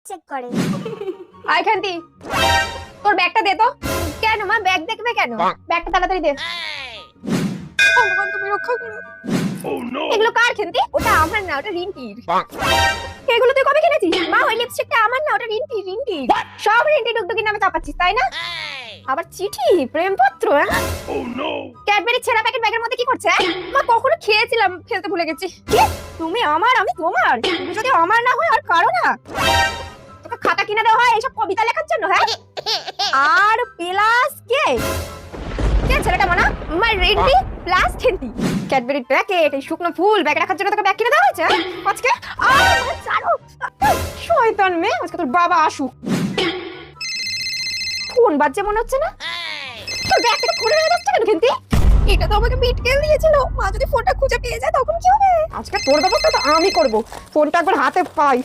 Check করে। আয় খান্তি, তোর ব্যাগটা দে তো। কেন মা, ব্যাগ দেখবে কেন? ব্যাগটা তাড়াতাড়ি দে। ভগবান তুমি রক্ষা করো। এগুলো কার খান্তি? ওটা আমার না, ওটা রিন্টির। এগুলো তুই কবে কিনেছিস? মা ওই লিপস্টিকটা আমার না, ওটা রিন্টির। রিন্টির সব রিন্টি টুকটুকি নামে চাপাচ্ছিস তাই না? আবার চিঠি, প্রেমপত্র। ক্যাডবেরি ছেঁড়া প্যাকেট ব্যাগের মধ্যে কি করছে? মা কখনো খেয়েছিলাম, ফেলতে ভুলে গেছি। কি তুমি আমার, আমি তোমার? তুমি যদি আমার না হয় আর কারো না। তোকে খাতা কিনে দেওয়া হয় এইসব কবিতা লেখার জন্য? হ্যাঁ, আর প্লাস কে কে ছেলেটা মানা? মাই রেডি প্লাস খেন্তি ক্যাডবেরি প্যাকেট, এই শুকনো ফুল ব্যাগ রাখার জন্য তোকে ব্যাগ কিনে দেওয়া হয়েছে আজকে? ছাড়ো শয়তান মেয়ে, আজকে তোর বাবা আসুক। ফোন বাজছে মনে হচ্ছে না? তোর ব্যাগ থেকে ফোন হয়ে যাচ্ছে কেন খেন্তি? এটা তো আমাকে বিটকেল দিয়েছিল। মা যদি ফোনটা খুঁজে পেয়ে যায় তখন কি হবে? আজকে তোর ব্যবস্থা তো আমি করব। ফোনটা একবার হাতে পাই।